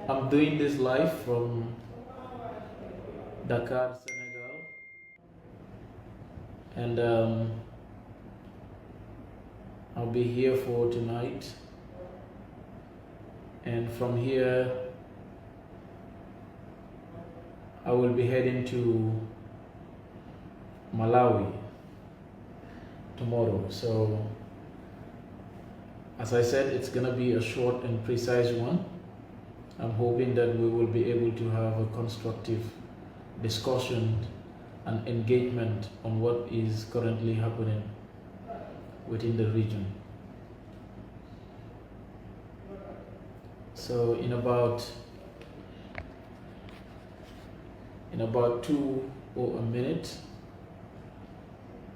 I'm doing this live from Dakar, Senegal, and I'll be here for tonight. And from here, I will be heading to Malawi tomorrow. So, as I said, it's gonna be a short and precise one. I'm hoping that we will be able to have a constructive discussion and engagement on what is currently happening within the region. So in about 2 or a minute,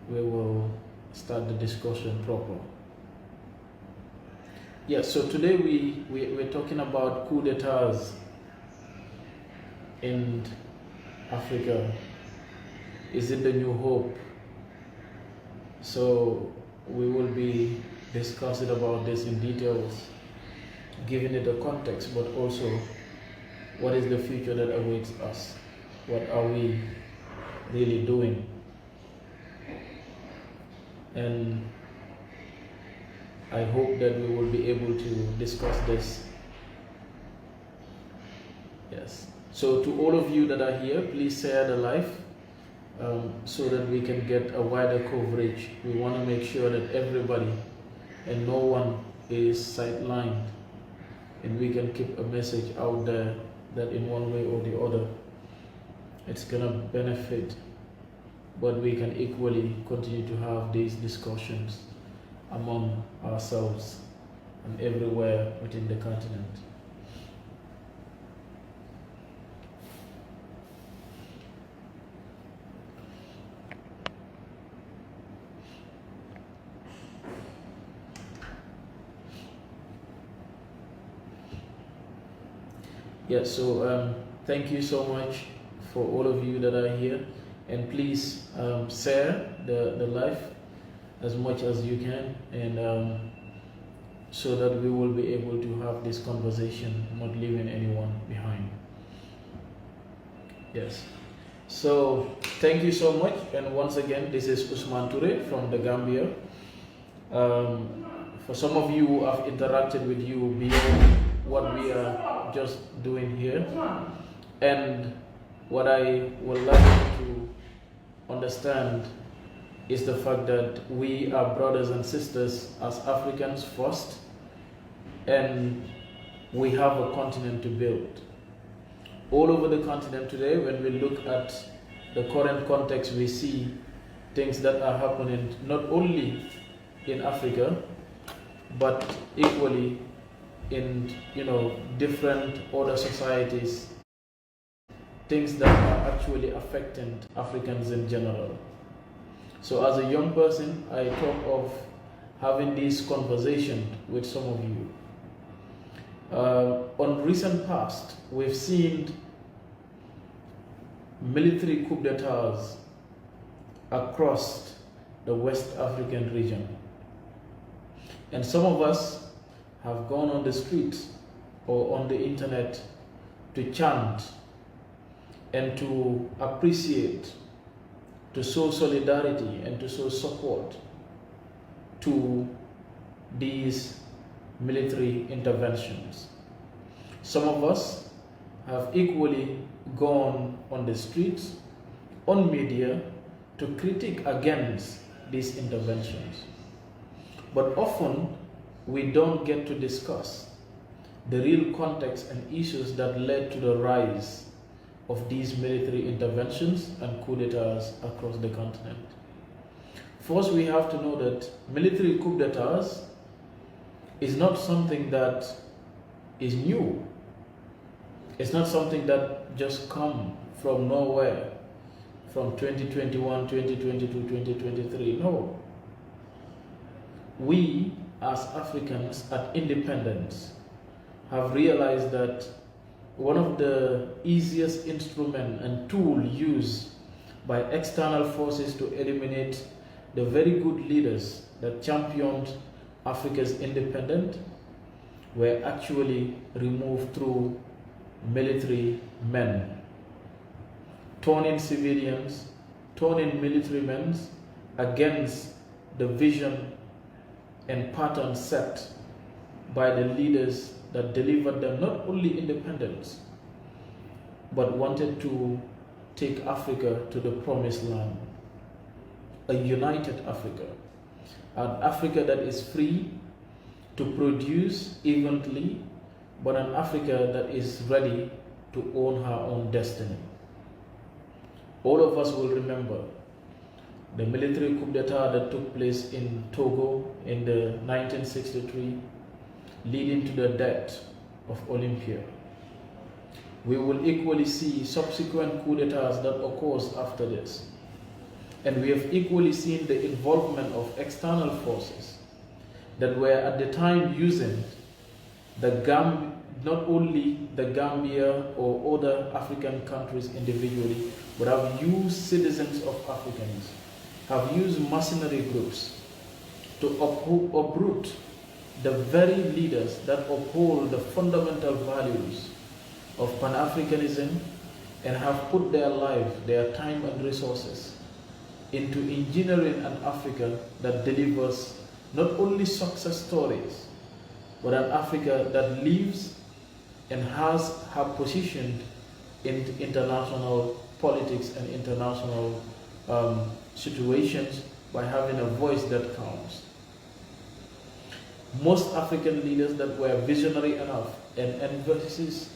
we will start the discussion proper. Yeah, so today we're talking about coup d'etats in Africa. Is it the new hope? So we will be discussing about this in details, giving it a context, but also what is the future that awaits us? What are we really doing? And I hope that we will be able to discuss this. Yes. So to all of you that are here, please share the live so that we can get a wider coverage. We want to make sure that everybody and no one is sidelined, and we can keep a message out there that in one way or the other it's gonna benefit, but we can equally continue to have these discussions among ourselves and everywhere within the continent. Yeah, so thank you so much for all of you that are here, and please share the live as much as you can, and so that we will be able to have this conversation, not leaving anyone behind. Yes. So thank you so much, and once again, this is Ousman Touray from the Gambia. For some of you who have interacted with you beyond what we are just doing here, and what I would like you to understand is the fact that we are brothers and sisters as Africans first, and we have a continent to build. All over the continent today, when we look at the current context, we see things that are happening not only in Africa, but equally in different other societies, things that are actually affecting Africans in general. So as a young person, I thought of having this conversation with some of you. On recent past, we've seen military coup d'etats across the West African region. And some of us have gone on the streets or on the internet to chant and to appreciate, to show solidarity and to show support to these military interventions. Some of us have equally gone on the streets, on media, to critique against these interventions. But often we don't get to discuss the real context and issues that led to the rise of these military interventions and coup d'etats across the continent. First, we have to know that military coup d'etats is not something that is new. It's not something that just come from nowhere, from 2021, 2022, 2023. No. We, as Africans at independence, have realized that one of the easiest instrument and tool used by external forces to eliminate the very good leaders that championed Africa's independence were actually removed through military men, turning civilians, turning military men against the vision and pattern set by the leaders that delivered them not only independence, but wanted to take Africa to the promised land, a united Africa, an Africa that is free to produce evenly, but an Africa that is ready to own her own destiny. All of us will remember the military coup d'etat that took place in Togo in the 1963, leading to the death of Olympia. We will equally see subsequent coup d'etats that occurs after this. And we have equally seen the involvement of external forces that were at the time using not only the Gambia or other African countries individually, but have used citizens of Africans, have used mercenary groups to uproot the very leaders that uphold the fundamental values of Pan-Africanism and have put their life, their time and resources into engineering an Africa that delivers not only success stories, but an Africa that lives and has her position in international politics and international situations by having a voice that counts. Most African leaders that were visionary enough and emphasis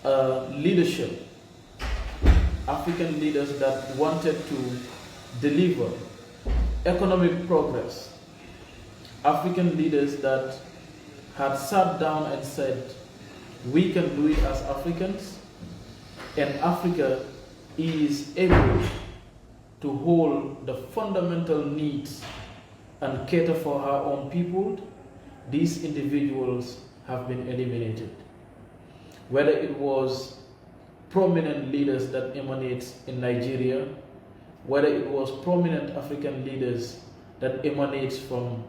leadership, African leaders that wanted to deliver economic progress, African leaders that had sat down and said, we can do it as Africans, and Africa is able to hold the fundamental needs and cater for her own people. These individuals have been eliminated. Whether it was prominent leaders that emanate in Nigeria, whether it was prominent African leaders that emanates from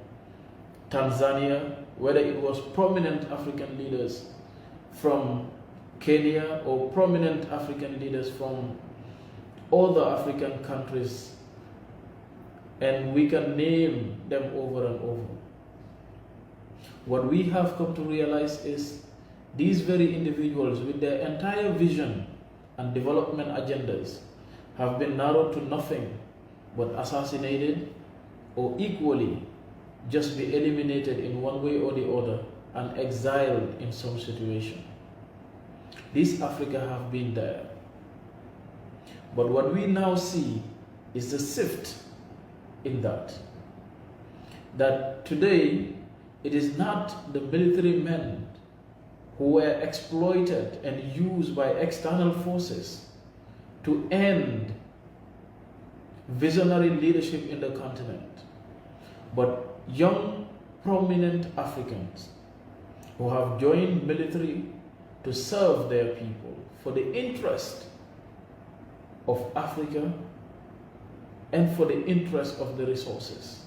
Tanzania, whether it was prominent African leaders from Kenya or prominent African leaders from other African countries, and we can name them over and over. What we have come to realize is these very individuals with their entire vision and development agendas have been narrowed to nothing but assassinated or equally just be eliminated in one way or the other and exiled in some situation. This Africa have been there. But what we now see is the shift in that. That today it is not the military men who were exploited and used by external forces to end visionary leadership in the continent, but young, prominent Africans who have joined military to serve their people for the interest of Africa and for the interest of the resources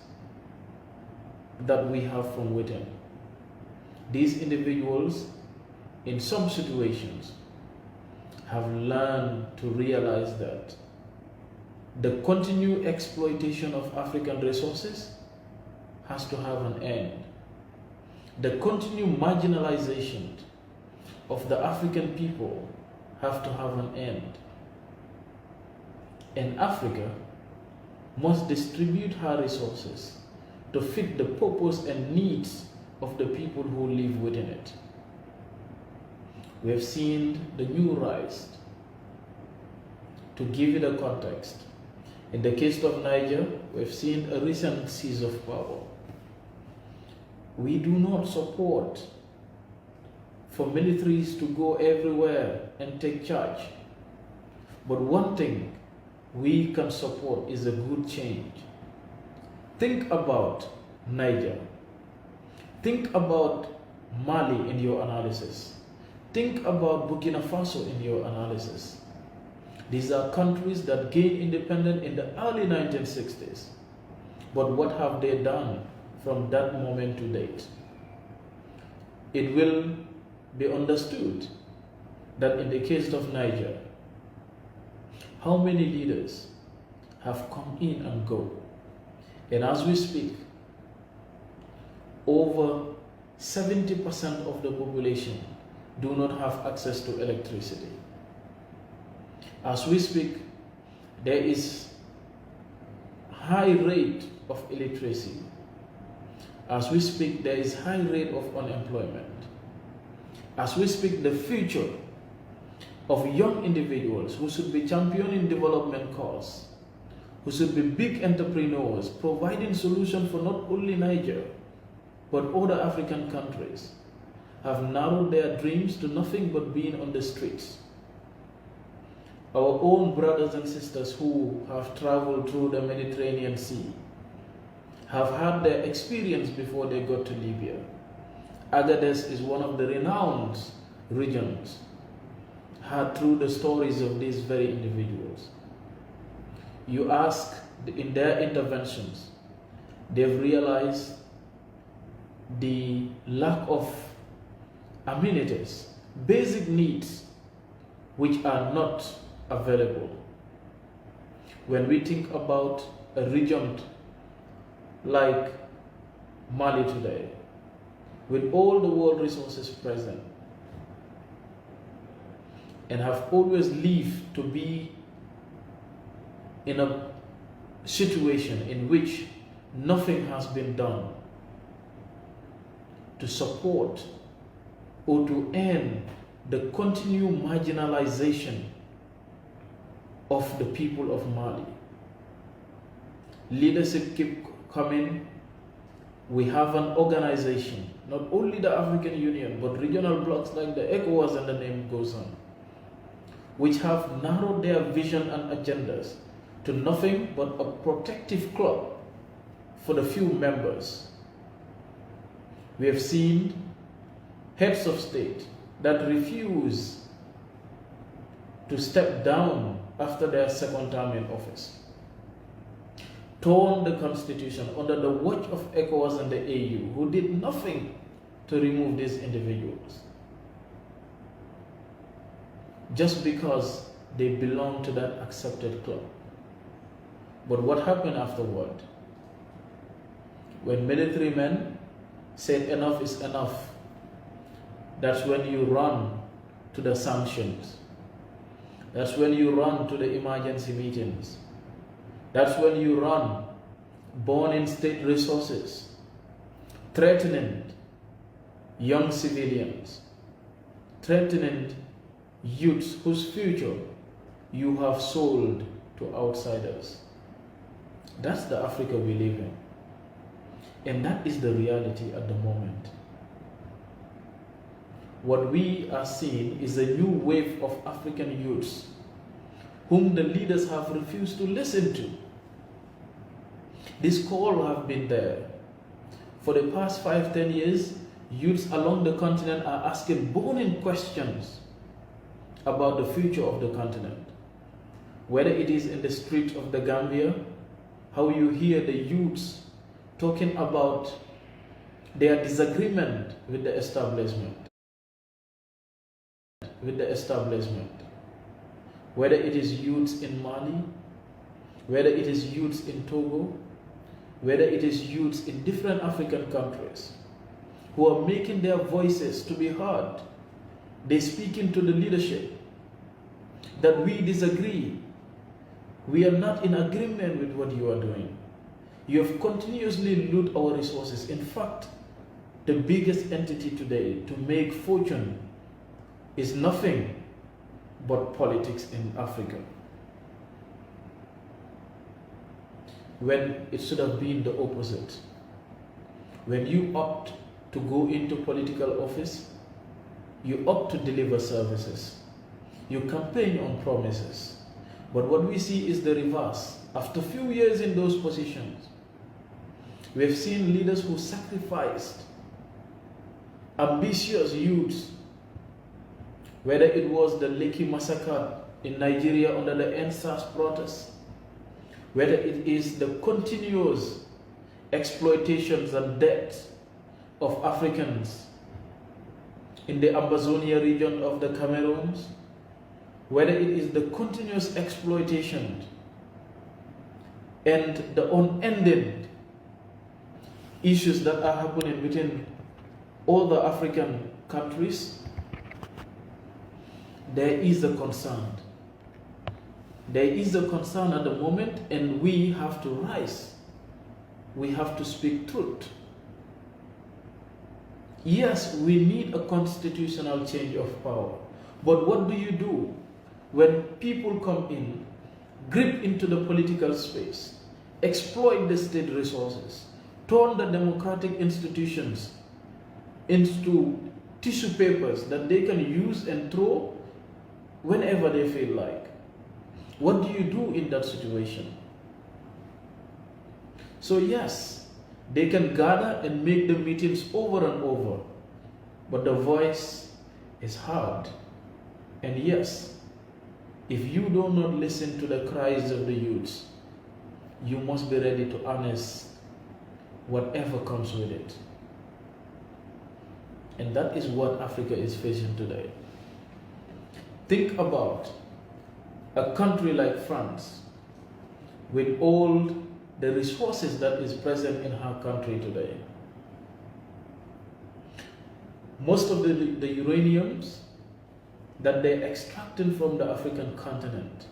that we have from within. These individuals, in some situations, have learned to realize that the continued exploitation of African resources has to have an end. The continued marginalization of the African people have to have an end. And Africa must distribute her resources to fit the purpose and needs of the people who live within it. We have seen the new rise. To give it a context, in the case of Niger, we've seen a recent seize of power. We do not support for militaries to go everywhere and take charge. But one thing we can support is a good change. Think about Niger. Think about Mali in your analysis. Think about Burkina Faso in your analysis. These are countries that gained independence in the early 1960s. But what have they done from that moment to date? It will be understood that in the case of Niger, how many leaders have come in and go? And as we speak, over 70% of the population do not have access to electricity. As we speak, there is high rate of illiteracy. As we speak, there is high rate of unemployment. As we speak, the future of young individuals who should be championing development cause, who should be big entrepreneurs, providing solutions for not only Niger, but other African countries, have narrowed their dreams to nothing but being on the streets. Our own brothers and sisters who have traveled through the Mediterranean Sea have had their experience before they got to Libya. Agadez is one of the renowned regions, had through the stories of these very individuals. You ask, in their interventions, they've realized the lack of amenities, basic needs, which are not available. When we think about a region like Mali today, with all the world resources present, and have always lived to be in a situation in which nothing has been done to support or to end the continued marginalization of the people of Mali. Leadership keep coming. We have an organization, not only the African Union, but regional blocs like the ECOWAS, and the name goes on, which have narrowed their vision and agendas to nothing but a protective club for the few members. We have seen heads of state that refuse to step down after their second term in office, torn the constitution under the watch of ECOWAS and the AU, who did nothing to remove these individuals, just because they belong to that accepted club. But what happened afterward? When military men said enough is enough, that's when you run to the sanctions. That's when you run to the emergency meetings. That's when you run, born in state resources, threatening young civilians, threatening youths whose future you have sold to outsiders. That's the Africa we live in. And that is the reality at the moment. What we are seeing is a new wave of African youths whom the leaders have refused to listen to. This call have been there. For the past 5-10 years, youths along the continent are asking burning questions about the future of the continent. Whether it is in the streets of the Gambia, how you hear the youths talking about their disagreement with the establishment. Whether it is youths in Mali, whether it is youths in Togo, whether it is youths in different African countries who are making their voices to be heard. They speak into the leadership that we disagree. We are not in agreement with what you are doing. You have continuously looted our resources. In fact, the biggest entity today to make fortune is nothing but politics in Africa, when it should have been the opposite. When you opt to go into political office, you opt to deliver services. You campaign on promises. But what we see is the reverse. After a few years in those positions, we have seen leaders who sacrificed ambitious youths, whether it was the Lekki massacre in Nigeria under the NSAS protests, whether it is the continuous exploitations and deaths of Africans in the Amazonia region of the Cameroons, whether it is the continuous exploitation and the unending issues that are happening within all the African countries, there is a concern. There is a concern at the moment, and we have to rise. We have to speak truth. Yes, we need a constitutional change of power. But what do you do when people come in, grip into the political space, exploit the state resources, turn the democratic institutions into tissue papers that they can use and throw whenever they feel like? What do you do in that situation? So yes, they can gather and make the meetings over and over, but the voice is hard. And yes, if you do not listen to the cries of the youths, you must be ready to harness whatever comes with it. And that is what Africa is facing today. Think about a country like France, with all the resources that is present in her country today. Most of the uraniums that they're extracting from the African continent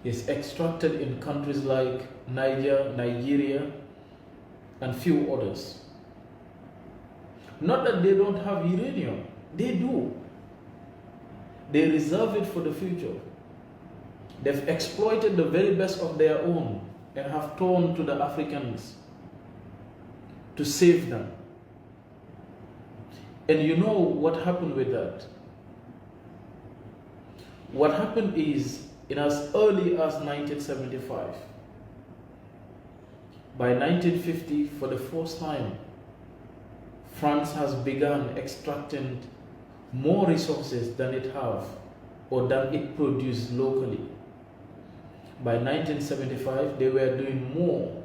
is extracted in countries like Niger, Nigeria, and few others. Not that they don't have uranium, they do. They reserve it for the future. They've exploited the very best of their own and have turned to the Africans to save them. And you know what happened with that? What happened is, in as early as 1975, by 1950, for the first time, France has begun extracting more resources than it have or than it produced locally. By 1975, they were doing more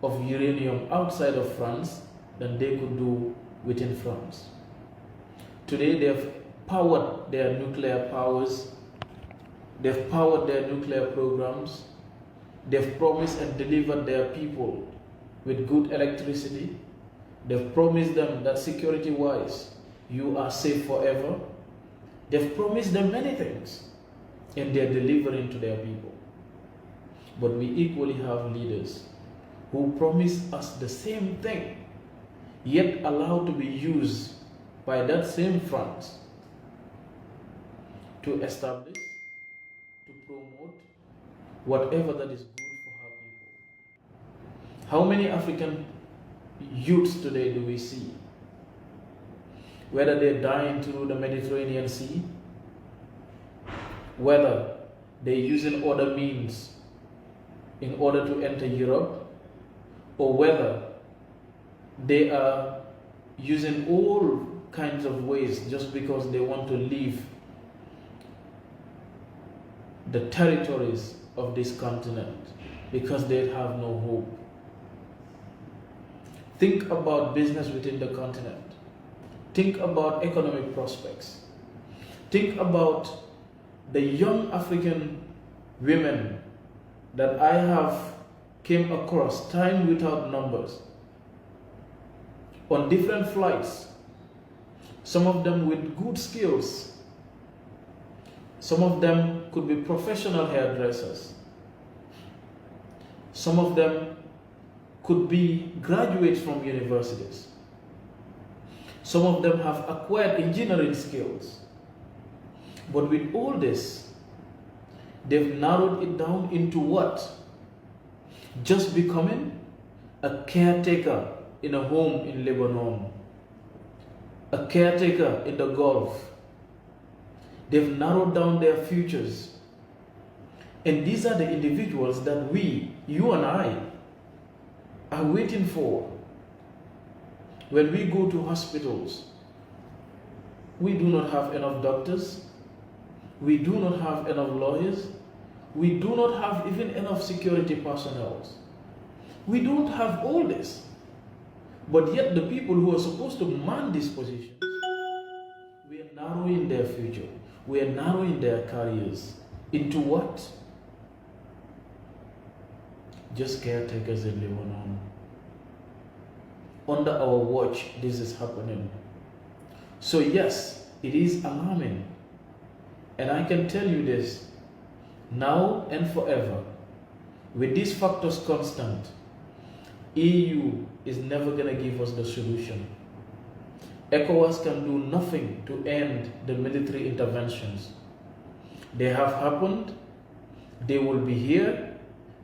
of uranium outside of France than they could do within France. Today, they have powered their nuclear powers, they've powered their nuclear programs, they've promised and delivered their people with good electricity, they've promised them that security-wise, you are safe forever. They've promised them many things, and they're delivering to their people. But we equally have leaders who promise us the same thing, yet allow to be used by that same front to establish, to promote whatever that is good for our people. How many African youths today do we see? Whether they're dying through the Mediterranean Sea, whether they're using other means in order to enter Europe, or whether they are using all kinds of ways just because they want to leave the territories of this continent because they have no hope. Think about business within the continent. Think about economic prospects. Think about the young African women that I have came across time without numbers on different flights, some of them with good skills. Some of them could be professional hairdressers. Some of them could be graduates from universities. Some of them have acquired engineering skills. But with all this, they've narrowed it down into what? Just becoming a caretaker in a home in Lebanon, a caretaker in the Gulf. They've narrowed down their futures. And these are the individuals that we, you and I, are waiting for. When we go to hospitals, we do not have enough doctors, we do not have enough lawyers, we do not have even enough security personnel. We don't have all this. But yet the people who are supposed to man these positions narrowing their future. We are narrowing their careers. Into what? Just caretakers in Lebanon. Under our watch, this is happening. So yes, it is alarming. And I can tell you this, now and forever, with these factors constant, EU is never going to give us the solution. ECOWAS can do nothing to end the military interventions. They have happened, they will be here,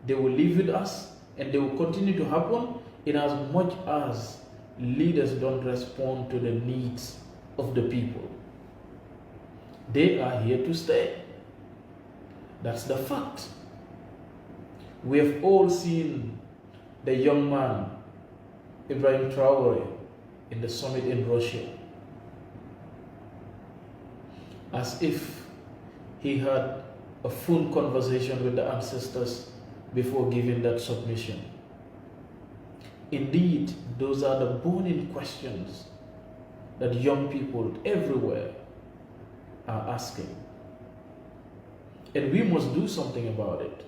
they will live with us, and they will continue to happen in as much as leaders don't respond to the needs of the people. They are here to stay. That's the fact. We have all seen the young man, Ibrahim Traore, in the summit in Russia, as if he had a phone conversation with the ancestors before giving that submission. Indeed, those are the burning questions that young people everywhere are asking. And we must do something about it.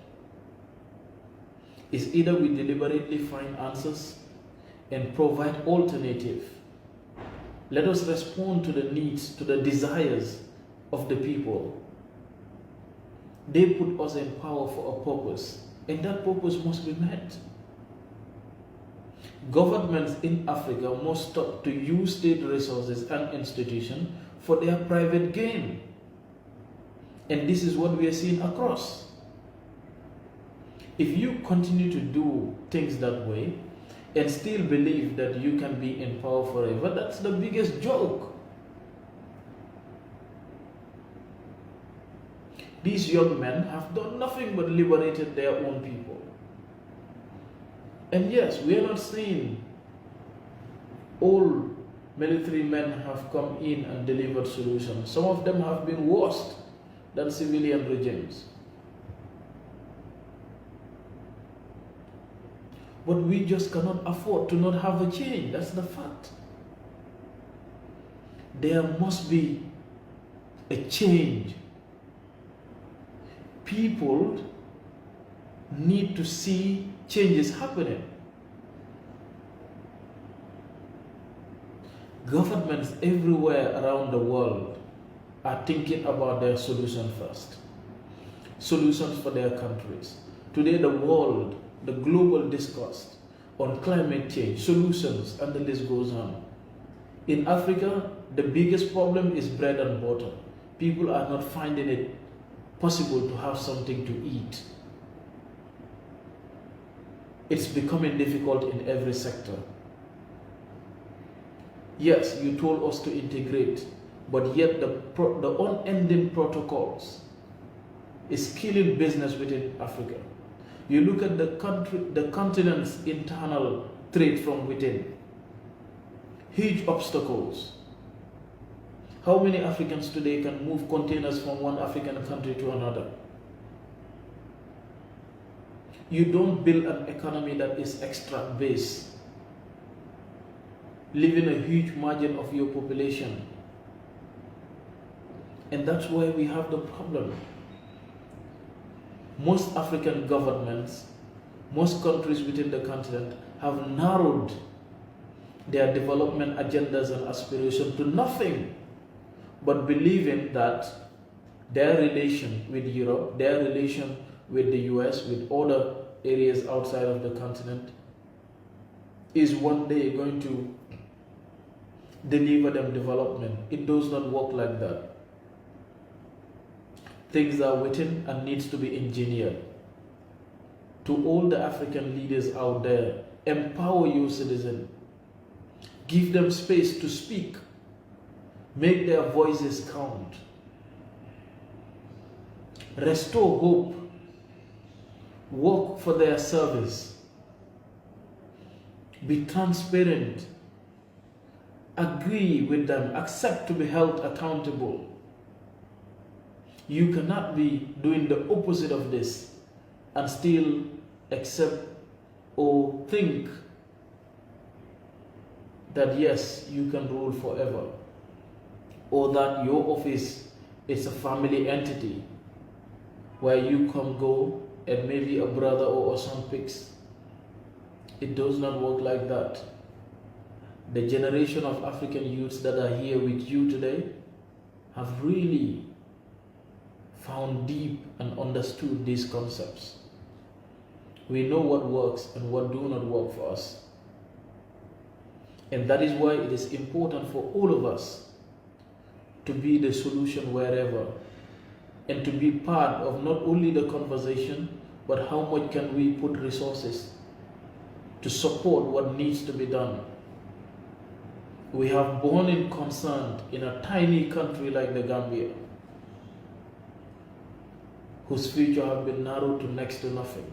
It's either we deliberately find answers and provide alternative. Let us respond to the needs, to the desires of the people. They put us in power for a purpose, and that purpose must be met. Governments in Africa must stop to use state resources and institutions for their private gain. And this is what we are seeing across. If you continue to do things that way and still believe that you can be in power forever, that's the biggest joke. These young men have done nothing but liberated their own people. And yes, we are not saying all military men have come in and delivered solutions. Some of them have been worse than civilian regimes. But we just cannot afford to not have a change. That's the fact. There must be a change. People need to see changes happening. Governments everywhere around the world are thinking about their solution first. Solutions for their countries. Today the world, the global discourse on climate change, solutions, and the list goes on. In Africa, the biggest problem is bread and butter. People are not finding it possible to have something to eat. It's becoming difficult in every sector. Yes, you told us to integrate, but yet the unending protocols is killing business within Africa. You look at the continent's internal trade from within. Huge obstacles. How many Africans today can move containers from one African country to another? You don't build an economy that is extract based, leaving a huge margin of your population. And that's why we have the problem. Most African governments, most countries within the continent have narrowed their development agendas and aspirations to nothing but believing that their relation with Europe, their relation with the US, with other areas outside of the continent, is one day going to deliver them development. It does not work like that. Things are written and needs to be engineered. To all the African leaders out there, empower your citizens. Give them space to speak. Make their voices count. Restore hope. Work for their service. Be transparent. Agree with them. Accept to be held accountable. You cannot be doing the opposite of this and still accept or think that yes, you can rule forever. or that your office is a family entity where you come, go, and maybe a brother or a son picks. It does not work like that. The generation of African youths that are here with you today have really found deep and understood these concepts. We know what works and what do not work for us. And that is why it is important for all of us to be the solution wherever, and to be part of not only the conversation, but how much can we put resources to support what needs to be done. We have born in concerned in a tiny country like the Gambia, whose future have been narrowed to next to nothing.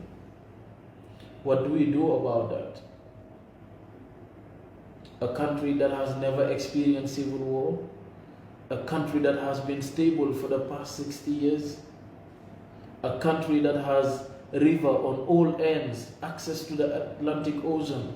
What do we do about that? A country that has never experienced civil war, a country that has been stable for the past 60 years, a country that has a river on all ends, access to the Atlantic Ocean,